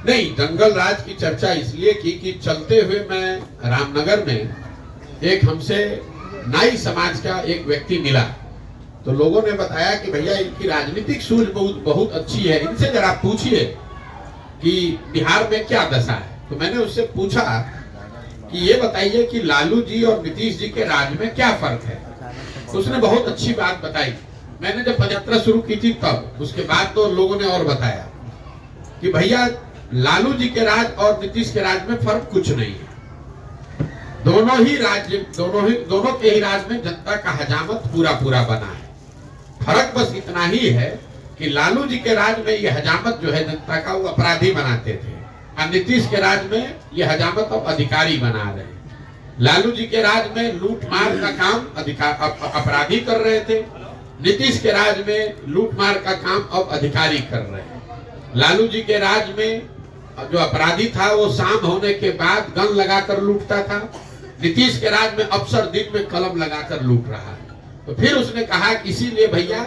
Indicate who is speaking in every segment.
Speaker 1: नहीं, जंगल राज की चर्चा इसलिए की कि चलते हुए मैं रामनगर में एक हमसे नाई समाज का एक व्यक्ति मिला, तो लोगों ने बताया कि भैया इनकी राजनीतिक सूझ बहुत अच्छी है, इनसे जरा पूछिए कि बिहार में क्या दशा है। तो मैंने उससे पूछा कि ये बताइए कि लालू जी और नीतीश जी के राज में क्या फर्क है। तो उसने बहुत अच्छी बात बताई। मैंने जब पदयात्रा शुरू की थी तब, उसके बाद तो लोगों ने और बताया कि भैया लालू जी के राज और नीतीश के राज में फर्क कुछ नहीं है। दोनों के ही राज में जनता का हजामत पूरा बना है। फर्क बस इतना ही है कि लालू जी के राज में ये हजामत जो है जनता का, वो अपराधी बनाते थे, और नीतीश के राज में ये हजामत अब अधिकारी बना रहे हैं। लालू जी के राज में लूट मार का काम अपराधी कर रहे थे, नीतीश के राज में लूट मार का काम अब अधिकारी कर रहे हैं। लालू जी के राज में जो अपराधी था वो शाम होने के बाद गन लगाकर लूटता था, नीतीश के राज में अफसर दिन में कलम लगाकर लूट रहा है। तो फिर उसने कहा कि इसीलिए भैया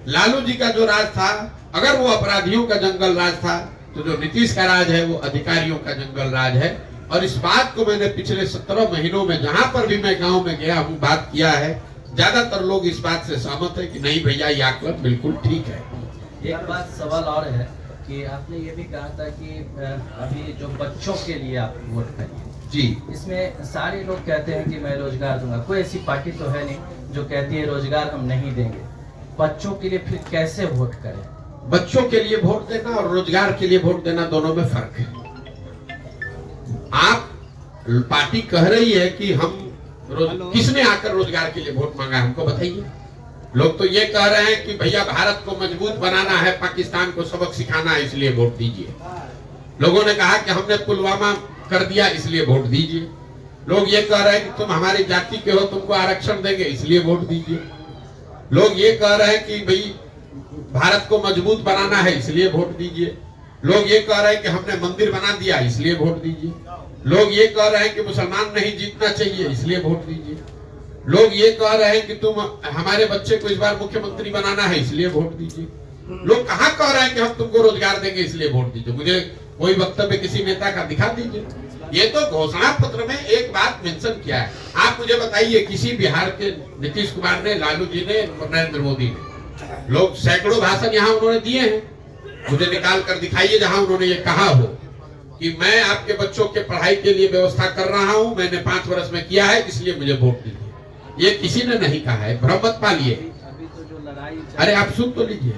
Speaker 1: लालू जी का जो राज था, अगर वो अपराधियों का जंगल राज था, तो जो नीतीश का राज है वो अधिकारियों का जंगल राज है। और इस बात को मैंने पिछले 17 महीनों में जहां पर भी मैं गांव में गया हूं बात किया है, ज्यादातर लोग इस बात से सहमत है कि नहीं भैया ये आकलन बिल्कुल ठीक है।
Speaker 2: एक बात सवाल और है कि आपने ये भी कहा था कि अभी जो बच्चों के लिए आप वोट करिए
Speaker 1: जी,
Speaker 2: इसमें सारे लोग कहते हैं कि मैं रोजगार दूंगा। कोई ऐसी पार्टी तो है नहीं जो कहती है रोजगार हम नहीं देंगे। बच्चों के लिए फिर कैसे वोट करें?
Speaker 1: बच्चों के लिए वोट देना और रोजगार के लिए वोट देना दोनों में फर्क है। आप पार्टी कह रही है कि हम किसने आकर रोजगार के लिए वोट मांगा, हमको बताइए। लोग तो ये कह रहे हैं कि भैया भारत को मजबूत बनाना है, पाकिस्तान को सबक सिखाना है, इसलिए वोट दीजिए। लोगों ने कहा कि हमने पुलवामा कर दिया इसलिए वोट दीजिए। लोग ये कह रहे हैं कि तुम हमारी जाति के हो, तुमको आरक्षण देंगे इसलिए वोट दीजिए। लोग ये कह रहे हैं कि भाई भारत को मजबूत बनाना है इसलिए वोट दीजिए। लोग ये कह रहे हैं कि हमने मंदिर बना दिया इसलिए वोट दीजिए। लोग ये कह रहे हैं कि मुसलमान नहीं जीतना चाहिए इसलिए वोट दीजिए। लोग ये कह रहे हैं कि तुम हमारे बच्चे को इस बार मुख्यमंत्री बनाना है इसलिए वोट दीजिए। लोग कहाँ कह रहे हैं कि हम तुमको रोजगार देंगे इसलिए वोट दीजिए। मुझे कोई वक्तव्य किसी नेता का दिखा दीजिए। ये तो घोषणा पत्र में एक बात मेंशन किया है। आप मुझे बताइए किसी बिहार के नीतीश कुमार ने, लालू जी ने, नरेंद्र मोदी ने, लोग सैकड़ों भाषण यहाँ उन्होंने दिए हैं, मुझे निकाल कर दिखाइए जहां उन्होंने ये कहा हो कि मैं आपके बच्चों के पढ़ाई के लिए व्यवस्था कर रहा हूं, मैंने 5 वर्ष में किया है इसलिए मुझे वोट दीजिए। ये किसी ने नहीं कहा है, भ्रम मत पालिए। अरे आप सुन तो लीजिए।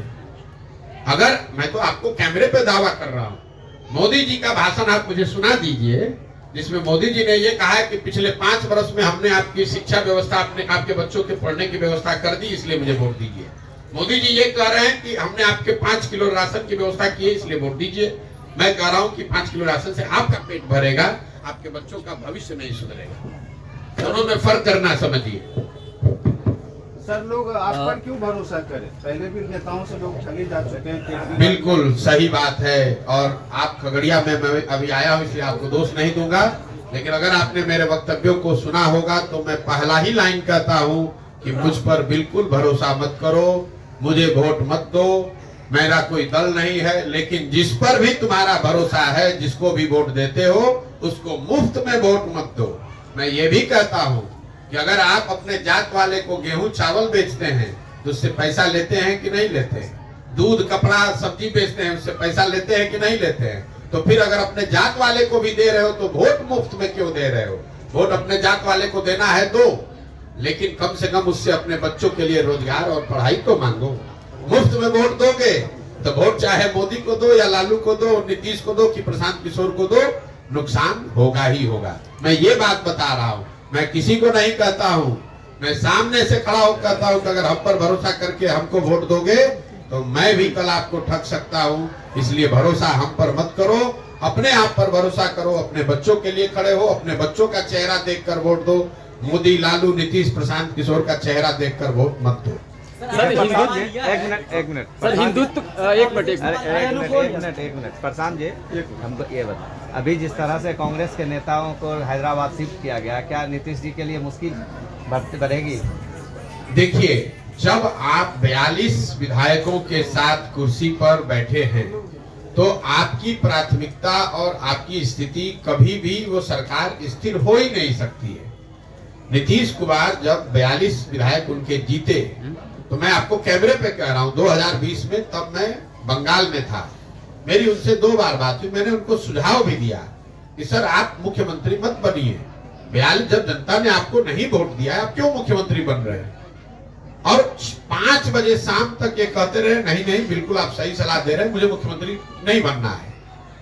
Speaker 1: अगर मैं तो आपको कैमरे पे दावा कर रहा हूं, मोदी जी का भाषण आप मुझे सुना दीजिए जिसमें मोदी जी ने ये कहा है कि पिछले 5 वर्ष में हमने आपकी शिक्षा व्यवस्था, आपके बच्चों के पढ़ने की व्यवस्था कर दी इसलिए मुझे वोट दीजिए। मोदी जी ये कह रहे हैं कि हमने आपके 5 किलो राशन की व्यवस्था की है इसलिए वोट दीजिए। मैं कह रहा हूं कि 5 किलो राशन से आपका पेट भरेगा, आपके बच्चों का भविष्य नहीं सुधरेगा। दोनों में फर्क करना समझिए।
Speaker 3: सर, लोग आप पर क्यों भरोसा करें? पहले भी नेताओं से लोग ठगे जा चुके हैं।
Speaker 1: बिल्कुल सही बात है। और आप खगड़िया में मैं अभी आया हूं इसलिए आपको दोष नहीं दूंगा, लेकिन अगर आपने मेरे वक्तव्यों को सुना होगा तो मैं पहला ही लाइन कहता हूं कि मुझ पर बिल्कुल भरोसा मत करो, मुझे वोट मत दो, मेरा कोई दल नहीं है। लेकिन जिस पर भी तुम्हारा भरोसा है, जिसको भी वोट देते हो, उसको मुफ्त में वोट मत दो। मैं ये भी कहता हूं कि अगर आप अपने जात वाले को गेहूं चावल बेचते हैं तो उससे पैसा लेते हैं कि नहीं लेते हैं? दूध कपड़ा सब्जी बेचते हैं, उससे पैसा लेते हैं कि नहीं लेते हैं? तो फिर अगर अपने जात वाले को भी दे रहे हो तो वोट मुफ्त में क्यों दे रहे हो? वोट अपने जात वाले को देना है दो, लेकिन कम से कम उससे अपने बच्चों के लिए रोजगार और पढ़ाई तो मांगो। मुफ्त में वोट दोगे तो वोट चाहे मोदी को दो या लालू को दो, नीतीश को दो कि प्रशांत किशोर को दो, नुकसान होगा ही होगा। मैं ये बात बता रहा हूं, मैं किसी को नहीं कहता हूं, मैं सामने से खड़ा होकर कहता हूं कि अगर हम पर भरोसा करके हमको वोट दोगे तो मैं भी कल आपको ठग सकता हूं। इसलिए भरोसा हम पर मत करो, अपने आप पर भरोसा करो, अपने बच्चों के लिए खड़े हो, अपने बच्चों का चेहरा देखकर वोट दो। मोदी, लालू, नीतीश, प्रशांत किशोर का चेहरा देखकर वोट मत दो।
Speaker 4: सर एक मिनट सर, हिंदुत्व एक मिनट प्रशांत जी, हमको ये बता, अभी जिस तरह से कांग्रेस के नेताओं को हैदराबाद शिफ्ट किया गया, क्या नीतीश जी के लिए मुश्किल बढ़ेगी?
Speaker 1: देखिए, जब आप 42 विधायकों के साथ कुर्सी पर बैठे हैं तो आपकी प्राथमिकता और आपकी स्थिति कभी भी वो सरकार स्थिर हो ही नहीं सकती है। नीतीश कुमार जब 42 विधायक उनके जीते, तो मैं आपको कैमरे पे कह रहा हूं 2020 में, तब मैं बंगाल में था, मेरी उनसे 2 बार बात हुई। मैंने उनको सुझाव भी दिया कि सर आप मुख्यमंत्री मत बनिए, 42 जब जनता ने आपको नहीं वोट दिया, आप क्यों मुख्यमंत्री बन रहे हैं? और 5 बजे शाम तक ये कहते रहे नहीं बिल्कुल आप सही सलाह दे रहे हैं, मुझे मुख्यमंत्री नहीं बनना है।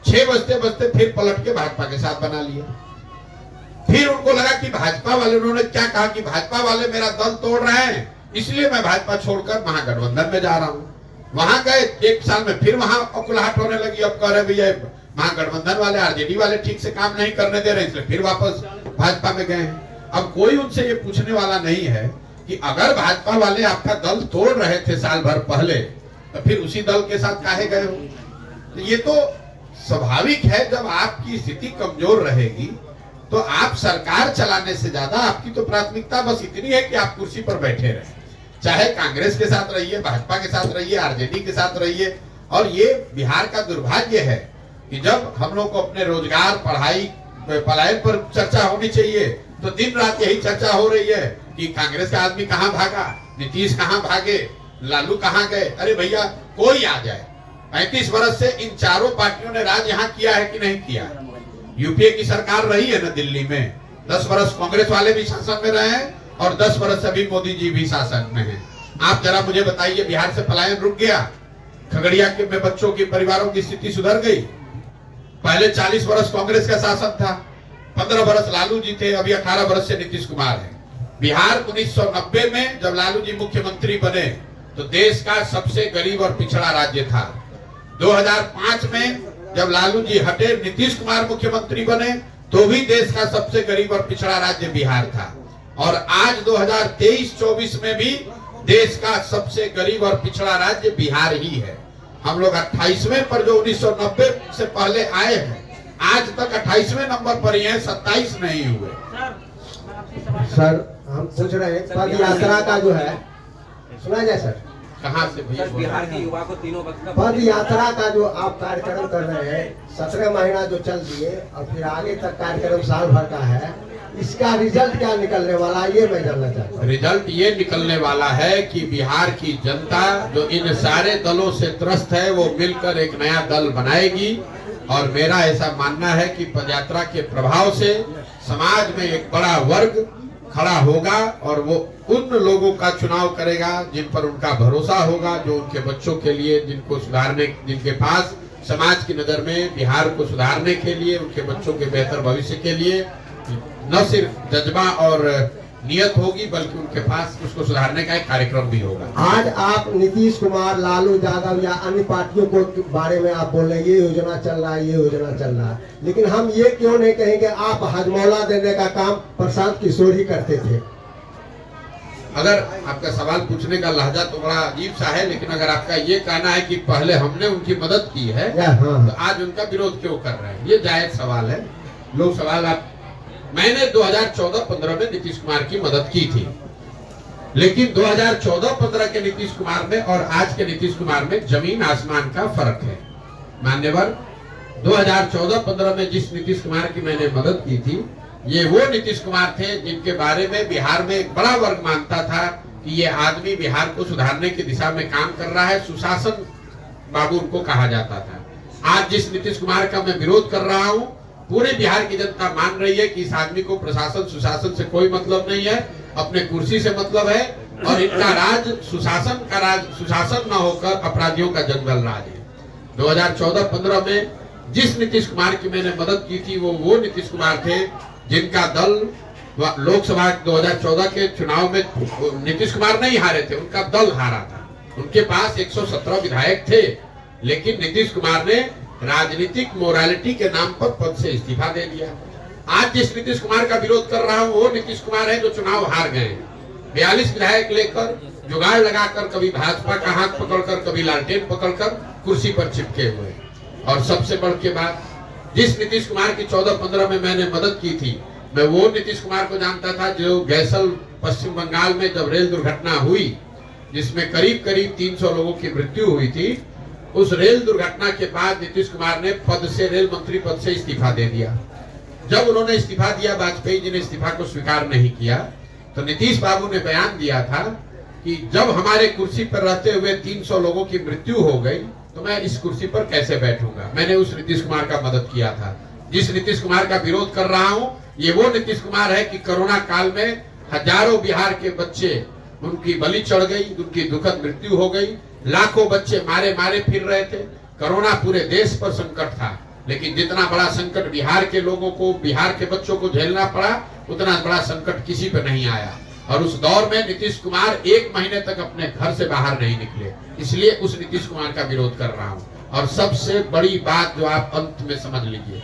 Speaker 1: 6 बजते बजते फिर पलट के भाजपा के साथ बना लिया। फिर उनको लगा कि भाजपा वाले, उन्होंने क्या कहा कि भाजपा वाले मेरा दल तोड़ रहे हैं, इसलिए मैं भाजपा छोड़कर महागठबंधन में जा रहा हूं। वहां गए, 1 साल में फिर वहां अकुलाहट होने लगी। अब कह रहे भैया महागठबंधन वाले, आरजेडी वाले ठीक से काम नहीं करने दे रहे, इसलिए फिर वापस भाजपा में गए हैं। अब कोई उनसे ये पूछने वाला नहीं है कि अगर भाजपा वाले आपका दल तोड़ रहे थे साल भर पहले, तो फिर उसी दल के साथ काहे गए हो? तो ये तो स्वाभाविक है, जब आपकी स्थिति कमजोर रहेगी तो आप सरकार चलाने से ज्यादा आपकी तो प्राथमिकता बस इतनी है कि आप कुर्सी पर बैठे रहे, चाहे कांग्रेस के साथ रहिए, भाजपा के साथ रहिए, आरजेडी के साथ रहिए। और ये बिहार का दुर्भाग्य है कि जब हम लोग को अपने रोजगार, पढ़ाई, पलायन पर चर्चा होनी चाहिए, तो दिन रात यही चर्चा हो रही है कि कांग्रेस का आदमी कहां भागा, नीतीश कहां भागे, लालू कहां गए। अरे भैया कोई आ जाए, 35 वर्ष से इन चारों पार्टियों ने राज यहाँ किया है कि नहीं किया? यूपीए की सरकार रही है ना दिल्ली में, 10 वर्ष कांग्रेस वाले भी शासन में रहे हैं और 10 वर्ष अभी मोदी जी भी शासन में हैं। आप जरा मुझे बताइए, बिहार से पलायन रुक गया? खगड़िया के में बच्चों की, परिवारों की स्थिति सुधर गई? पहले 40 वर्ष कांग्रेस का शासन था, 15 वर्ष लालू जी थे, अभी 18 वर्ष से नीतीश कुमार है। बिहार 1990 में जब लालू जी मुख्यमंत्री बने तो देश का सबसे गरीब और पिछड़ा राज्य था। 2005 में जब लालू जी हटे, नीतीश कुमार मुख्यमंत्री बने, तो भी देश का सबसे गरीब और पिछड़ा राज्य बिहार था। और आज 2023-24 में भी देश का सबसे गरीब और पिछड़ा राज्य बिहार ही है। हम लोग 28वें पर जो 1990 से पहले आए हैं, आज तक 28वें नंबर पर ही हैं, 27 नहीं हुए।
Speaker 5: सर हम पूछ रहे हैं पद यात्रा का जो है, सुना जाए सर?
Speaker 1: कहाँ से भैया?
Speaker 6: बिहार के युवा को तीनों वक्त का
Speaker 5: पद यात्रा का जो आप कार्यक्रम कर रहे हैं, 17 महीना जो चल दिए और फिर आगे तक कार्यक्रम साल भर का है, इसका रिजल्ट क्या निकलने वाला है, ये मैं जानना चाहता हूँ।
Speaker 1: रिजल्ट ये निकलने वाला है कि बिहार की जनता जो इन सारे दलों से त्रस्त है, वो मिलकर एक नया दल बनाएगी। और मेरा ऐसा मानना है कि पदयात्रा के प्रभाव से समाज में एक बड़ा वर्ग खड़ा होगा और वो उन लोगों का चुनाव करेगा जिन पर उनका भरोसा होगा, जो उनके बच्चों के लिए, जिनको सुधारने, जिनके पास समाज की नजर में बिहार को सुधारने के लिए, उनके बच्चों के बेहतर भविष्य के लिए न सिर्फ जज्बा और नियत होगी, बल्कि उनके पास उसको सुधारने का एक कार्यक्रम भी होगा।
Speaker 5: आज आप नीतीश कुमार, लालू यादव या अन्य पार्टियों को बारे में आप बोल रहे हैं ये योजना चल रहा है, ये योजना चल रहा है, लेकिन हम ये क्यों नहीं कहेंगे आप हजमौला देने का काम प्रशांत किशोर ही करते थे?
Speaker 1: अगर आपका सवाल पूछने का लहजा तो बड़ा अजीब सा है, लेकिन अगर आपका ये कहना है कि पहले हमने उनकी मदद की है,
Speaker 5: हाँ।
Speaker 1: तो आज उनका विरोध क्यों कर रहे हैं, ये जायज सवाल है। लोग सवाल आप, मैंने 2014-15 में नीतीश कुमार की मदद की थी, लेकिन 2014-15 के नीतीश कुमार में और आज के नीतीश कुमार में जमीन आसमान का फर्क है। मान्यवर, 2014-15 में जिस नीतीश कुमार की मैंने मदद की थी, ये वो नीतीश कुमार थे जिनके बारे में बिहार में एक बड़ा वर्ग मानता था कि ये आदमी बिहार को सुधारने की दिशा में काम कर रहा है, सुशासन बाबू उनको कहा जाता था। आज जिस नीतीश कुमार का मैं विरोध कर रहा हूँ, पूरे बिहार की जनता मान रही है कि इस आदमी को प्रशासन सुशासन से कोई मतलब नहीं है, अपने कुर्सी से मतलब है, और इनका राज सुशासन का राज, सुशासन न होकर अपराधियों का जंगल राज है। 2014-15 में जिस नीतीश कुमार की मैंने मदद की थी, वो नीतीश कुमार थे जिनका दल लोकसभा 2014 के चुनाव में नीतीश कुमार नहीं हारे थे, उनका दल हारा था। उनके पास 117 विधायक थे, लेकिन नीतीश कुमार ने राजनीतिक मोरालिटी के नाम पर पद से इस्तीफा दे दिया। आज जिस नीतीश कुमार का विरोध कर रहा हूँ, वो नीतीश कुमार है जो चुनाव हार गए। 42 विधायक लेकर जुगाड़ लगाकर, कभी भाजपा का हाथ पकड़कर, कभी लालटेन पकड़कर कुर्सी पर चिपके हुए। और सबसे बढ़ के बात, जिस नीतीश कुमार की 14-15 में मैंने मदद की थी, मैं वो नीतीश कुमार को जानता था जो गैसल पश्चिम बंगाल में जब रेल दुर्घटना हुई, जिसमें करीब 300 लोगों की मृत्यु हुई थी, उस रेल दुर्घटना के बाद नीतीश कुमार ने पद से, रेल मंत्री पद से इस्तीफा दे दिया। जब उन्होंने इस्तीफा दिया, वाजपेयी जी ने इस्तीफा को स्वीकार नहीं किया, तो नीतीश बाबू ने बयान दिया था कि जब हमारे कुर्सी पर रहते हुए 300 लोगों की मृत्यु हो गई तो मैं इस कुर्सी पर कैसे बैठूंगा। मैंने उस नीतीश कुमार का मदद किया था। जिस नीतीश कुमार का विरोध कर रहा हूं, ये वो नीतीश कुमार है कि कोरोना काल में हजारों बिहार के बच्चे, उनकी बलि चढ़ गई, उनकी दुखद मृत्यु हो गई, लाखों बच्चे मारे मारे फिर रहे थे। कोरोना पूरे देश पर संकट था, लेकिन जितना बड़ा संकट बिहार के लोगों को, बिहार के बच्चों को झेलना पड़ा, उतना बड़ा संकट किसी पर नहीं आया। और उस दौर में नीतीश कुमार 1 महीने तक अपने घर से बाहर नहीं निकले। इसलिए उस नीतीश कुमार का विरोध कर रहा हूं। और सबसे बड़ी बात जो आप अंत में समझ लीजिए,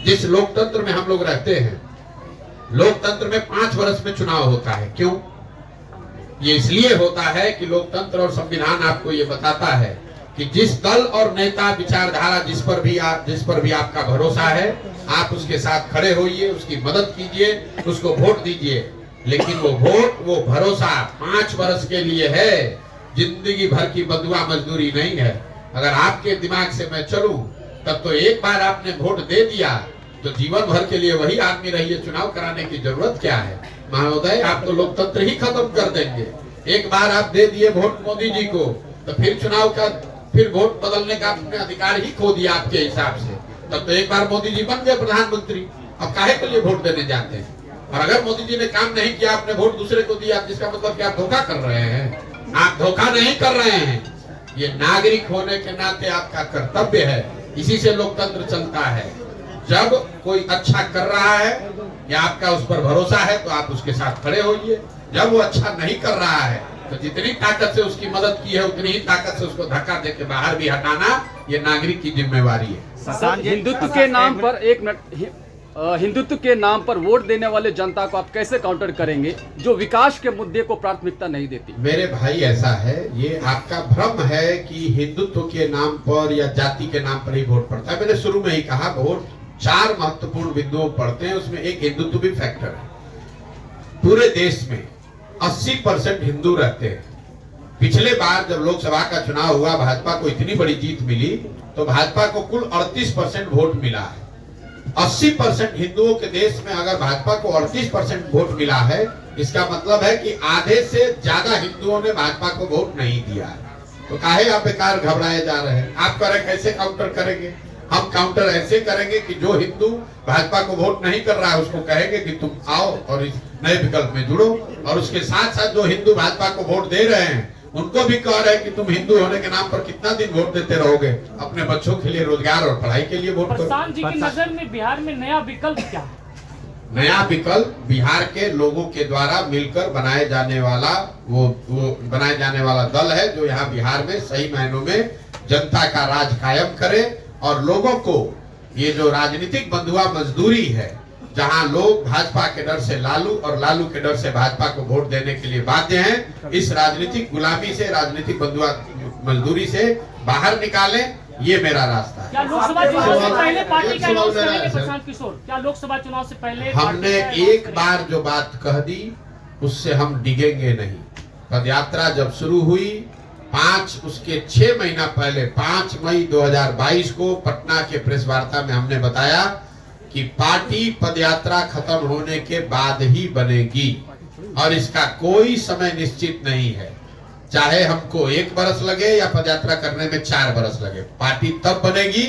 Speaker 1: जिस लोकतंत्र में हम लोग रहते हैं, लोकतंत्र में 5 वर्ष में चुनाव होता है। क्यों? ये इसलिए होता है कि लोकतंत्र और संविधान आपको ये बताता है कि जिस दल और नेता, विचारधारा जिस पर भी आपका भरोसा है, आप उसके साथ खड़े होइए, उसकी मदद कीजिए, उसको वोट दीजिए। लेकिन वो वोट, वो भरोसा 5 वर्ष के लिए है, जिंदगी भर की बदुआ मजदूरी नहीं है। अगर आपके दिमाग से मैं चलूं, तब तो एक बार आपने वोट दे दिया तो जीवन भर के लिए वही आदमी रहिए, चुनाव कराने की जरूरत क्या है। महोदय, आप तो लोकतंत्र ही खत्म कर देंगे। एक बार आप दे दिए वोट मोदी जी को, तो फिर चुनाव का, फिर वोट बदलने का आपने अधिकार ही खो दिया आपके हिसाब से। तब तो एक बार मोदी जी बन गए प्रधानमंत्री, अब काहे के लिए वोट देने जाते हैं। और अगर मोदी जी ने काम नहीं किया, आपने वोट दूसरे को दिया, जिसका मतलब कि आप धोखा कर रहे हैं। आप धोखा नहीं कर रहे हैं, ये नागरिक होने के नाते आपका कर्तव्य है। इसी से लोकतंत्र चलता है। जब कोई अच्छा कर रहा है या आपका उस पर भरोसा है, तो आप उसके साथ खड़े होइए। जब वो अच्छा नहीं कर रहा है, तो जितनी ताकत से उसकी मदद की है, उतनी ही ताकत से उसको धक्का देके बाहर भी हटाना, ये नागरिक की जिम्मेवारी है।
Speaker 6: हिंदुत्व के नाम पर, एक मिनट, हिंदुत्व के नाम पर वोट देने वाले जनता को आप कैसे काउंटर करेंगे जो विकास के मुद्दे को प्राथमिकता नहीं देती?
Speaker 1: मेरे भाई, ऐसा है, ये आपका भ्रम है कि हिंदुत्व के नाम पर या जाति के नाम पर ही वोट पड़ता है। मैंने शुरू में ही कहा, वोट 4 महत्वपूर्ण बिंदुओं पड़ते हैं, उसमें एक हिंदुत्व भी फैक्टर है। पूरे देश में 80% हिंदू रहते हैं। पिछले बार जब लोकसभा का चुनाव हुआ, भाजपा को इतनी बड़ी जीत मिली, तो भाजपा को कुल 38% वोट मिला है। 80% हिंदुओं के देश में अगर भाजपा को 38% वोट मिला है, इसका मतलब है कि आधे से ज्यादा हिंदुओं ने भाजपा को वोट नहीं दिया है। तो काहे आप बेकार घबराए जा रहे हैं? आप करें, कैसे काउंटर करेंगे? हम काउंटर ऐसे करेंगे कि जो हिंदू भाजपा को वोट नहीं कर रहा है, उसको कहेंगे कि तुम आओ और इस नए विकल्प में जुड़ो। और उसके साथ साथ जो हिंदू भाजपा को वोट दे रहे हैं, उनको भी कह रहे हैं कि तुम हिंदू होने के नाम पर कितना दिन वोट देते रहोगे, अपने बच्चों के लिए, रोजगार और पढ़ाई के लिए वोट करो।
Speaker 7: प्रशांत जी की नजर में बिहार में नया विकल्प क्या है?
Speaker 1: नया विकल्प बिहार के लोगों के द्वारा मिलकर बनाए जाने वाला वो बनाए जाने वाला दल है, जो यहाँ बिहार में सही मायनों में जनता का राज कायम करे और लोगों को ये जो राजनीतिक बंधुआ मजदूरी है, जहां लोग भाजपा के डर से लालू और लालू के डर से भाजपा को वोट देने के लिए बाध्य हैं, इस राजनीतिक गुलामी से, राजनीतिक बंधुआ मजदूरी से बाहर निकालें। ये मेरा रास्ता है।
Speaker 7: क्या लोकसभा चुनाव से पहले पार्टी का अनाउंस करेंगे प्रशांत किशोर? क्या लोकसभा चुनाव से पहले
Speaker 1: हमने एक बार जो बात कह दी, उससे हम डिगेंगे नहीं। पदयात्रा जब शुरू हुई, उसके 6 महीना पहले 5 मई 2022 को पटना के प्रेस वार्ता में हमने बताया कि पार्टी पदयात्रा खत्म होने के बाद ही बनेगी और इसका कोई समय निश्चित नहीं है। चाहे हमको 1 बरस लगे या पदयात्रा करने में 4 बरस लगे, पार्टी तब बनेगी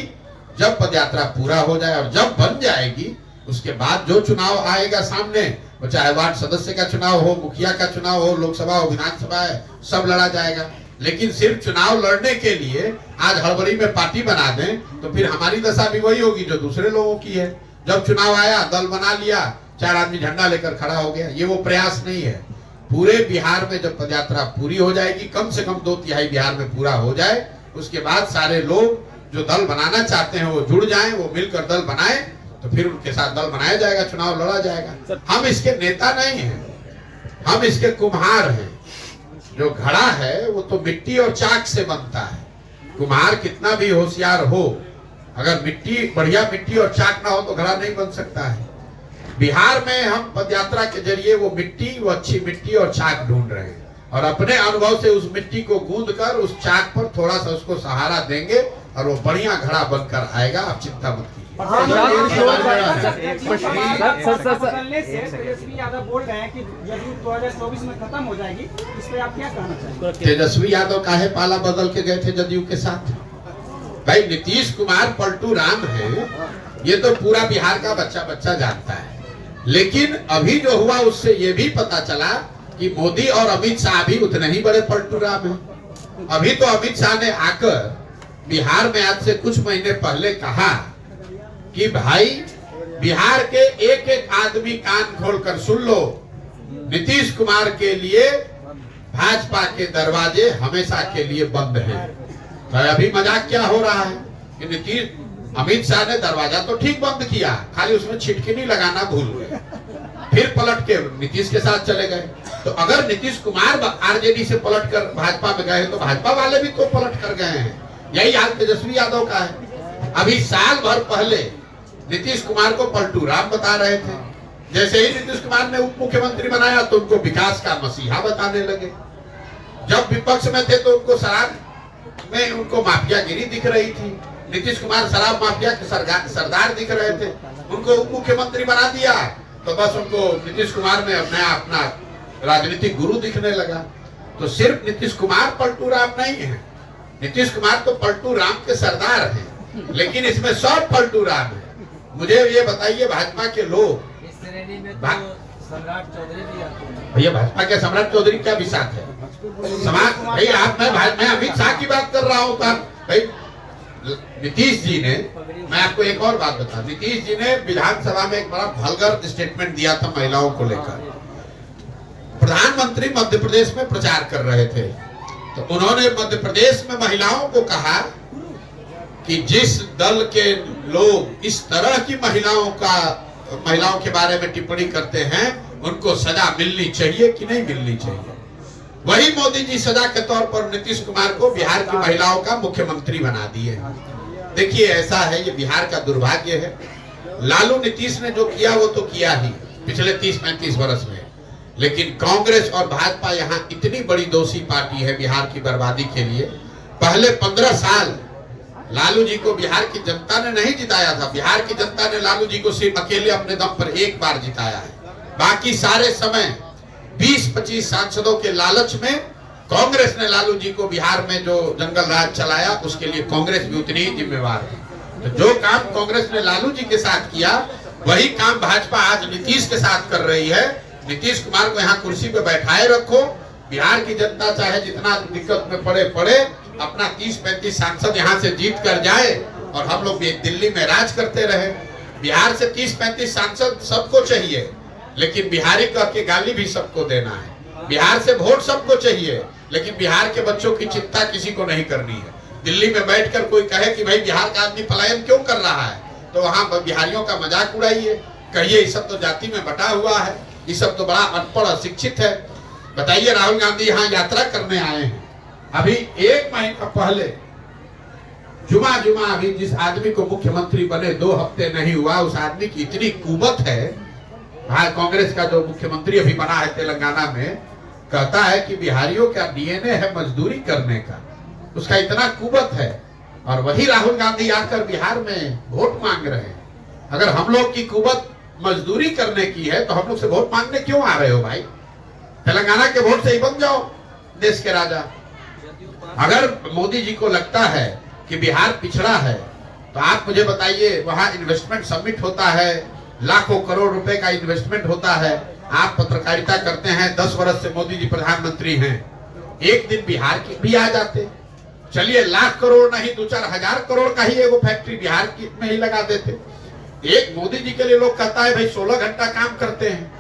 Speaker 1: जब पदयात्रा पूरा हो जाए। और जब बन जाएगी, उसके बाद जो चुनाव आएगा सामने, वो चाहे वार्ड सदस्य का चुनाव हो, मुखिया का चुनाव हो, लोकसभा हो, विधानसभा है, सब लड़ा जाएगा। लेकिन सिर्फ चुनाव लड़ने के लिए आज हड़बड़ी में पार्टी बना दें, तो फिर हमारी दशा भी वही होगी जो दूसरे लोगों की है। जब चुनाव आया, दल बना लिया, 4 आदमी झंडा लेकर खड़ा हो गया, ये वो प्रयास नहीं है। पूरे बिहार में जब पदयात्रा पूरी हो जाएगी, कम से कम 2/3 बिहार में पूरा हो जाए, उसके बाद सारे लोग जो दल बनाना चाहते हैं वो जुड़ जाएं, वो मिलकर दल बनाए, तो फिर उनके साथ दल बनाया जाएगा, चुनाव लड़ा जाएगा। हम इसके नेता नहीं हैं, हम इसके कुम्हार हैं। जो घड़ा है वो तो मिट्टी और चाक से बनता है। कुम्हार कितना भी होशियार हो, अगर बढ़िया मिट्टी और चाक ना हो तो घड़ा नहीं बन सकता है। बिहार में हम पदयात्रा के जरिए वो अच्छी मिट्टी और चाक ढूंढ रहे हैं और अपने अनुभव से उस मिट्टी को गूंद कर उस चाक पर थोड़ा सा उसको सहारा देंगे और वो बढ़िया घड़ा बनकर आएगा। आप चिंता मत कीजिए।
Speaker 8: बदलने से तेजस्वी यादव बोल रहे हैं कि जदयू 2024 में खत्म हो जाएगी, इस पे आप क्या कहना चाहेंगे?
Speaker 1: तेजस्वी यादव काहे पाला बदल के गए थे जदयू के साथ? भाई नीतीश कुमार पलटू राम है, ये तो पूरा बिहार का बच्चा बच्चा जानता है। लेकिन अभी जो हुआ उससे ये भी पता चला कि मोदी और अमित शाह भी उतने ही बड़े पलटू राम हैं। अभी तो अमित शाह ने आकर बिहार में आज से कुछ महीने पहले कहा कि भाई बिहार के एक एक आदमी कान खोलकर सुन लो, नीतीश कुमार के लिए भाजपा के दरवाजे हमेशा के लिए बंद हैं। तो अभी मजाक क्या हो रहा है कि नीतीश अमित शाह ने दरवाजा तो ठीक बंद किया, खाली उसमें छिटकिनी लगाना भूल गए, फिर पलट के नीतीश के साथ चले गए। तो अगर नीतीश कुमार आरजेडी से पलट कर भाजपा में गए तो भाजपा वाले भी तो पलट कर गए हैं। यही हाल तेजस्वी यादव का है। अभी साल भर पहले नीतीश कुमार को पलटू राम बता रहे थे, जैसे ही नीतीश कुमार ने उप मुख्यमंत्री बनाया तो उनको विकास का मसीहा बताने लगे। जब विपक्ष में थे तो उनको शराब में उनको माफियागिरी दिख रही थी। नीतीश कुमार शराब माफिया के सरदार दिख रहे थे, उनको उप मुख्यमंत्री बना दिया तो बस उनको नीतीश कुमार में अपना राजनीतिक गुरु दिखने लगा। तो सिर्फ नीतीश कुमार पलटू राम नहीं है, नीतीश कुमार तो पलटू राम के सरदार हैं, लेकिन इसमें सब पलटू राम है। मुझे ये बताइए भाजपा के लोग
Speaker 2: इस श्रेणी में तो सम्राट चौधरी भी आते हैं।
Speaker 1: भैया भाजपा के सम्राट चौधरी क्या विशाख है समाज? भाई आप मैं अमित शाह की बात कर रहा हूँ। भाई नीतीश जी ने, मैं आपको एक और बात बता, नीतीश जी ने विधानसभा में एक बड़ा वल्गर स्टेटमेंट दिया था महिलाओं को लेकर। प्रधानमंत्री मध्य प्रदेश में प्रचार कर रहे थे तो उन्होंने मध्य प्रदेश में महिलाओं को कहा कि जिस दल के लोग इस तरह की महिलाओं के बारे में टिप्पणी करते हैं उनको सजा मिलनी चाहिए कि नहीं मिलनी चाहिए। वही मोदी जी सजा के तौर पर नीतीश कुमार को बिहार की महिलाओं का मुख्यमंत्री बना दिए। देखिए ऐसा है, ये बिहार का दुर्भाग्य है। लालू नीतीश ने जो किया वो तो किया ही पिछले 30-35 वर्ष में, लेकिन कांग्रेस और भाजपा यहाँ इतनी बड़ी दोषी पार्टी है बिहार की बर्बादी के लिए। पहले 15 साल लालू जी को बिहार की जनता ने नहीं जिताया था। बिहार की जनता ने लालू जी को सिर्फ अकेले अपने दम पर एक बार जिताया है। बाकी सारे समय 20-25 सांसदों के लालच में कांग्रेस ने लालू जी को बिहार में जो जंगल राज चलाया उसके लिए कांग्रेस भी उतनी ही जिम्मेवार है। तो जो काम कांग्रेस ने लालू जी के साथ किया वही काम भाजपा आज नीतीश के साथ कर रही है। नीतीश कुमार को यहाँ कुर्सी पे बैठाए रखो, बिहार की जनता चाहे जितना दिक्कत में पड़े अपना 30-35 सांसद यहाँ से जीत कर जाए और हम लोग दिल्ली में राज करते रहे। बिहार से 30-35 सांसद सबको चाहिए, लेकिन बिहारी कह के गाली भी सबको देना है। बिहार से वोट सबको चाहिए, लेकिन बिहार के बच्चों की चिंता किसी को नहीं करनी है। दिल्ली में बैठकर कोई कहे कि भाई बिहार का आदमी पलायन क्यों कर रहा है, तो वहाँ बिहारियों का मजाक उड़ाइए, कहिए ये सब तो जाति में बटा हुआ है, ये सब तो बड़ा अनपढ़ अशिक्षित है। बताइए राहुल गांधी यहाँ यात्रा करने आए हैं, अभी 1 महीना पहले जुमा अभी जिस आदमी को मुख्यमंत्री बने 2 हफ्ते नहीं हुआ, उस आदमी की इतनी कुवत है। कांग्रेस का जो मुख्यमंत्री अभी बना है तेलंगाना में, कहता है कि बिहारियों का डीएनए है मजदूरी करने का, उसका इतना कुवत है। और वही राहुल गांधी आकर बिहार में वोट मांग रहे हैं। अगर हम लोग की कुवत मजदूरी करने की है तो हम लोग से वोट मांगने क्यों आ रहे हो भाई? तेलंगाना के वोट से ही बन जाओ देश के राजा। अगर मोदी जी को लगता है कि बिहार पिछड़ा है तो आप मुझे बताइए, वहां इन्वेस्टमेंट समिट होता है, लाखों करोड़ रुपए का इन्वेस्टमेंट होता है। आप पत्रकारिता करते हैं, 10 वर्ष से मोदी जी प्रधानमंत्री हैं, एक दिन बिहार की भी आ जाते। चलिए लाख करोड़ नहीं 2-4 हजार करोड़ का ही एगो फैक्ट्री बिहार में ही लगा देते। एक मोदी जी के लिए लोग कहता है भाई 16 घंटा काम करते हैं,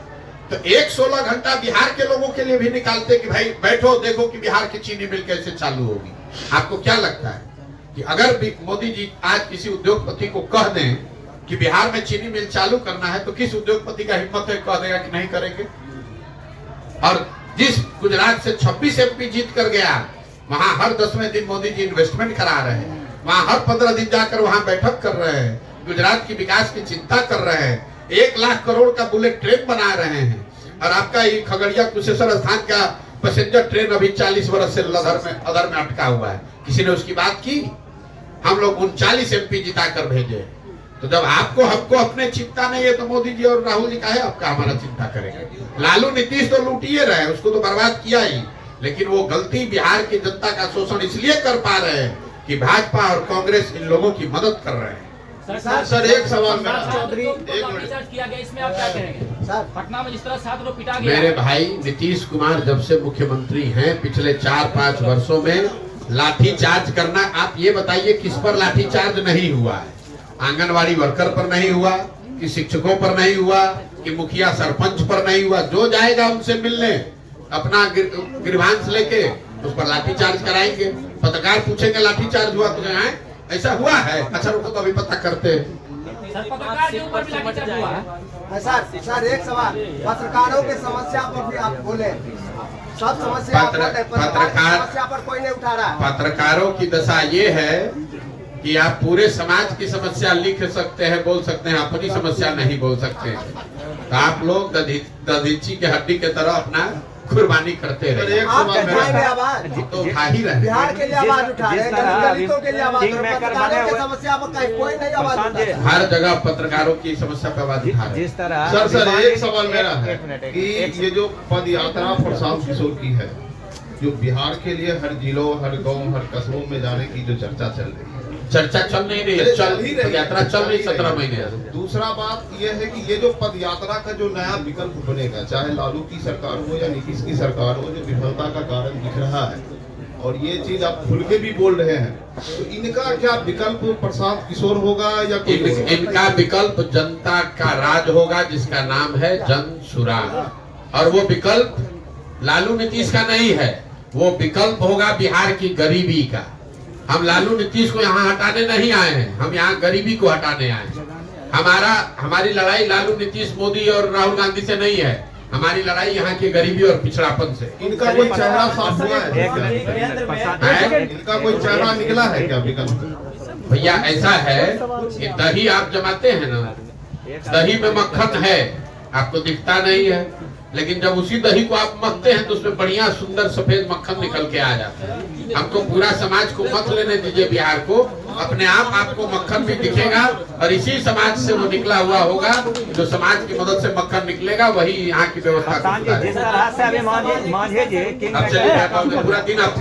Speaker 1: तो एक 16 घंटा बिहार के लोगों के लिए भी निकालते कि भाई बैठो देखो कि बिहार की चीनी मिल कैसे चालू होगी। आपको क्या लगता है कि अगर भी मोदी जी आज किसी उद्योगपति को कह दें कि बिहार में चीनी मिल चालू करना है, तो किस उद्योगपति का हिम्मत है कह देगा कि नहीं करेंगे? और जिस गुजरात से 26 MP जीत कर गया, वहां हर 10वें दिन मोदी जी इन्वेस्टमेंट करा रहे हैं, वहां हर 15 दिन जाकर वहां बैठक कर रहे हैं, गुजरात की विकास की चिंता कर रहे हैं, 1 लाख करोड़ का बुलेट ट्रेन बना रहे हैं। और आपका ये खगड़िया कुशेश्वर स्थान का पैसेंजर ट्रेन अभी 40 वर्ष से अदर में अटका हुआ है, किसी ने उसकी बात की? हम लोग 39 MP जिता कर भेजे। तो जब आपको हमको अपने चिंता नहीं है तो मोदी जी और राहुल जी काहे आपका हमारा चिंता करेंगे? लालू नीतीश तो लूटिए रहे, उसको तो बर्बाद किया ही, लेकिन वो गलती बिहार की जनता का शोषण इसलिए कर पा रहे हैं कि भाजपा और कांग्रेस इन लोगों की मदद कर रहे हैं।
Speaker 3: सर एक सवाल मेरा,
Speaker 7: चौधरी
Speaker 3: एक मिनट।
Speaker 7: रिसर्च किया गया, इसमें आप क्या कहेंगे? पटना में जिस तरह 7 लोग पिटा गया।
Speaker 1: मेरे भाई नीतीश कुमार जब से मुख्यमंत्री हैं पिछले 4-5 वर्षों में लाठी चार्ज करना, आप ये बताइए किस पर लाठी चार्ज नहीं हुआ है? आंगनवाड़ी वर्कर पर नहीं हुआ, कि शिक्षकों पर नहीं हुआ, कि मुखिया सरपंच पर नहीं हुआ? जो जाएगा उनसे मिलने अपना ग्रीवांस लेके उस पर लाठी चार्ज कराएंगे। पत्रकार पूछेंगे लाठी चार्ज हुआ तो आए ऐसा हुआ है? अच्छा रुको तो अभी पता करते हैं।
Speaker 7: सर पत्रकार के ऊपर भी लाठीचार्ज हुआ है।
Speaker 5: सर एक सवाल, पत्रकारों की समस्या पर भी आप बोले, सब समस्या आप बोल रहे हैं, पत्रकार की समस्या पर कोई नहीं उठा रहा है।
Speaker 1: पत्रकारों की दशा ये है कि आप पूरे समाज की समस्या लिख सकते हैं, बोल सकते हैं, अपनी समस्या नहीं बोल सकते। तो आप लोग दधीची के हड्डी के तरह अपना कुर्बानी करते रहे।
Speaker 5: आप उठाएंगे आवाज,
Speaker 1: तो उठा ही रहे।
Speaker 5: बिहार के लिए आवाज उठा रहे हैं, दलितों के लिए आवाज उठा रहे हैं, पत्रकारों की समस्या पर कोई नहीं आवाज उठा रहा है।
Speaker 1: हर जगह पत्रकारों की समस्या पर आवाज उठा रहे हैं।
Speaker 4: जिस तरह
Speaker 3: सर एक सवाल मेरा है
Speaker 4: एक मिनट,
Speaker 3: कि ये जो पद यात्रा प्रशांत किशोर की है, जो बिहार के लिए हर जिलों, हर गांव, हर कस्बों में जाने की जो चर्चा चल रही है,
Speaker 1: चर्चा चल नहीं रही है, चल ही रही, यात्रा चल रही 17 महीने।
Speaker 3: दूसरा बात यह है कि ये जो पद यात्रा का जो नया विकल्प बनेगा, चाहे लालू की सरकार हो या नीतीश की सरकार हो, जो विफलता का कारण दिख रहा है, और ये चीज आप खुल के भी बोल रहे हैं, तो इनका क्या विकल्प प्रशांत किशोर होगा या कोई
Speaker 1: इनका विकल्प जनता का राज होगा, जिसका नाम है जन सुराग। और वो विकल्प लालू नीतीश का नहीं है, वो विकल्प होगा बिहार की गरीबी का। हम लालू नीतीश को यहाँ हटाने नहीं आए हैं, हम यहाँ गरीबी को हटाने आए हैं। हमारी लड़ाई लालू नीतीश मोदी और राहुल गांधी से नहीं है, हमारी लड़ाई यहाँ की गरीबी और पिछड़ापन से।
Speaker 3: इनका कोई चेहरा साफ हुआ है? इनका कोई चेहरा निकला है क्या विकल्प?
Speaker 1: भैया ऐसा है कि दही आप जमाते हैं ना, दही में मक्खन है, आपको दिखता नहीं है, लेकिन जब उसी दही को आप मखते हैं तो उसमें बढ़िया सुंदर सफेद मक्खन निकल के आ जाता है। हमको पूरा समाज को मत लेने दीजिए बिहार को, अपने आप आपको मक्खन भी दिखेगा, और इसी समाज से वो निकला हुआ होगा, जो समाज की मदद से मक्खन निकलेगा वही यहाँ की व्यवस्था।
Speaker 4: जिस तरह से अभी मांझे जी
Speaker 1: अब चलिए पूरा दिन आप